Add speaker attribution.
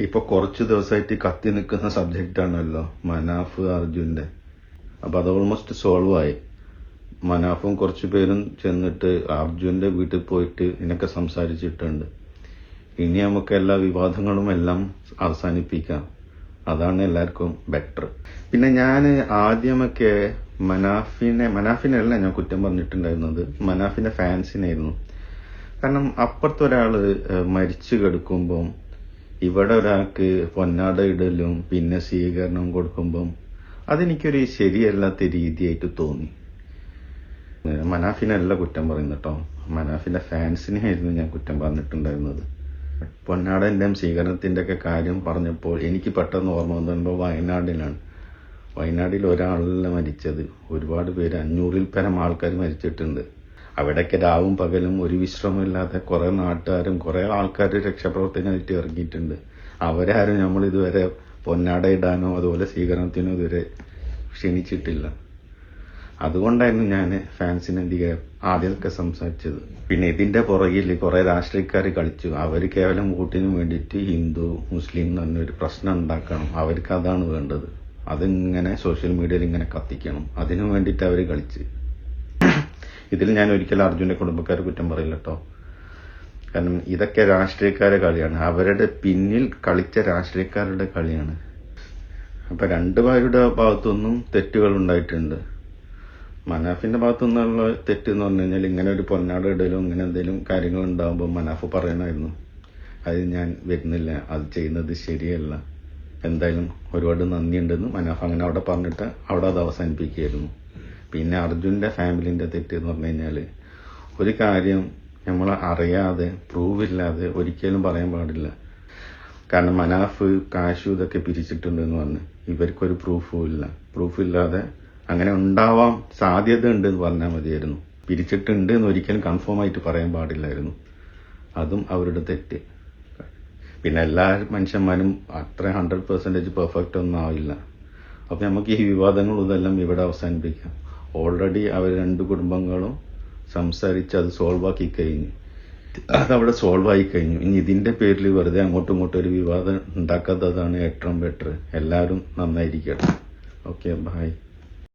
Speaker 1: ഇപ്പൊ കുറച്ച് ദിവസമായിട്ട് കത്തി നിൽക്കുന്ന സബ്ജക്റ്റ് ആണല്ലോ മനാഫ് അർജുന്റെ. അപ്പൊ അത് ഓൾമോസ്റ്റ് സോൾവ് ആയി. മനാഫും കുറച്ചു പേരും ചെന്നിട്ട് അർജുന്റെ വീട്ടിൽ പോയിട്ട് ഇതിനൊക്കെ സംസാരിച്ചിട്ടുണ്ട്. ഇനി നമുക്ക് എല്ലാ വിവാദങ്ങളും എല്ലാം അവസാനിപ്പിക്കാം. അതാണ് എല്ലാവർക്കും ബെറ്റർ. പിന്നെ ഞാൻ ആദ്യമൊക്കെ മനാഫിനല്ല ഞാൻ കുറ്റം പറഞ്ഞിട്ടുണ്ടായിരുന്നത്, മനാഫിന്റെ ഫാൻസിനായിരുന്നു. കാരണം അപ്പുറത്തൊരാള് മരിച്ചു കിടക്കുമ്പം ഇവിടെ ഒരാൾക്ക് പൊന്നാട ഇടലും പിന്നെ സ്വീകരണം കൊടുക്കുമ്പം അതെനിക്കൊരു ശരിയല്ലാത്ത രീതിയായിട്ട് തോന്നി. മനാഫിനല്ല കുറ്റം പറയുന്നത് കേട്ടോ, മനാഫിന്റെ ഫാൻസിനെയായിരുന്നു ഞാൻ കുറ്റം പറഞ്ഞിട്ടുണ്ടായിരുന്നത്. പൊന്നാടന്റെയും സ്വീകരണത്തിന്റെ ഒക്കെ കാര്യം പറഞ്ഞപ്പോൾ എനിക്ക് പെട്ടെന്ന് ഓർമ്മ വന്നത് വയനാടിലാണ്. വയനാട്ടിൽ ഒരാളല്ല മരിച്ചത്, ഒരുപാട് പേര്, 500-ൽ പരം ആൾക്കാർ മരിച്ചിട്ടുണ്ട്. അവിടെയൊക്കെ രാവും പകലും ഒരു വിശ്രമമില്ലാതെ കുറെ നാട്ടുകാരും കുറെ ആൾക്കാർ രക്ഷാപ്രവർത്തനമായിട്ട് ഇറങ്ങിയിട്ടുണ്ട്. അവരാരും നമ്മൾ ഇതുവരെ പൊന്നാട ഇടാനോ അതുപോലെ സ്വീകരണത്തിനോ ഇതുവരെ ക്ഷണിച്ചിട്ടില്ല. അതുകൊണ്ടായിരുന്നു ഞാൻ ഫാൻസിനെതിരെ ആദ്യമൊക്കെ സംസാരിച്ചത്. പിന്നെ ഇതിന്റെ പുറകിൽ കുറെ രാഷ്ട്രീയക്കാർ കളിച്ചു. അവർ കേവലം വോട്ടിന് വേണ്ടിയിട്ട് ഹിന്ദു മുസ്ലിം എന്നൊരു പ്രശ്നം ഉണ്ടാക്കണം, അവർക്ക് അതാണ് വേണ്ടത്. അതിങ്ങനെ സോഷ്യൽ മീഡിയയിൽ ഇങ്ങനെ കത്തിക്കണം, അതിനു വേണ്ടിയിട്ട് അവർ കളിച്ച്. ഇതിൽ ഞാൻ ഒരിക്കലും അർജുന്റെ കുടുംബക്കാരെ കുറ്റം പറയില്ല കേട്ടോ. കാരണം ഇതൊക്കെ രാഷ്ട്രീയക്കാരെ കളിയാണ്, അവരുടെ പിന്നിൽ കളിച്ച രാഷ്ട്രീയക്കാരുടെ കളിയാണ്. അപ്പൊ രണ്ടുപേരുടെ ഭാഗത്തുനിന്നും തെറ്റുകൾ ഉണ്ടായിട്ടുണ്ട്. മനാഫിന്റെ ഭാഗത്തു നിന്നുള്ള തെറ്റ് എന്ന് പറഞ്ഞു കഴിഞ്ഞാൽ ഇങ്ങനെ ഒരു പൊന്നാട ഇടലും ഇങ്ങനെ എന്തെങ്കിലും കാര്യങ്ങൾ ഉണ്ടാകുമ്പോൾ മനാഫ് പറയണമായിരുന്നു, അത് ഞാൻ വരുന്നില്ല, അത് ചെയ്യുന്നത് ശരിയല്ല, എന്തായാലും ഒരുപാട് നന്ദിയുണ്ടെന്ന് മനാഫ് അങ്ങനെ അവിടെ പറഞ്ഞിട്ട് അവിടെ അത് അവസാനിപ്പിക്കുകയായിരുന്നു. പിന്നെ അർജുന്റെ ഫാമിലിന്റെ തെറ്റ് എന്ന് പറഞ്ഞു കഴിഞ്ഞാല് ഒരു കാര്യം നമ്മൾ അറിയാതെ പ്രൂവില്ലാതെ ഒരിക്കലും പറയാൻ പാടില്ല. കാരണം മനാഫ് കാശു ഇതൊക്കെ പിരിച്ചിട്ടുണ്ടെന്ന് പറഞ്ഞ് ഇവർക്കൊരു പ്രൂഫില്ലാതെ അങ്ങനെ ഉണ്ടാവാൻ സാധ്യത ഉണ്ട് എന്ന് പറഞ്ഞാൽ മതിയായിരുന്നു. പിരിച്ചിട്ടുണ്ട് എന്ന് ഒരിക്കലും കൺഫേം ആയിട്ട് പറയാൻ പാടില്ലായിരുന്നു. അതും അവരുടെ തെറ്റ്. പിന്നെ എല്ലാ മനുഷ്യന്മാരും അത്ര 100% പെർഫെക്റ്റ് ഒന്നും ആവില്ല. അപ്പൊ നമുക്ക് ഈ വിവാദങ്ങളും ഇതെല്ലാം ഇവിടെ അവസാനിപ്പിക്കാം. ഓൾറെഡി അവർ രണ്ട് കുടുംബങ്ങളും സംസാരിച്ച് അത് സോൾവ് ആക്കി കഴിഞ്ഞു, അതവിടെ സോൾവ് ആയി കഴിഞ്ഞു. ഇനി ഇതിന്റെ പേരിൽ വെറുതെ അങ്ങോട്ടും ഇങ്ങോട്ടും ഒരു വിവാദം ഉണ്ടാക്കാത്തതാണ് ഏറ്റവും ബെറ്റർ. എല്ലാവരും നന്നായിരിക്കട്ടെ. Okay, by.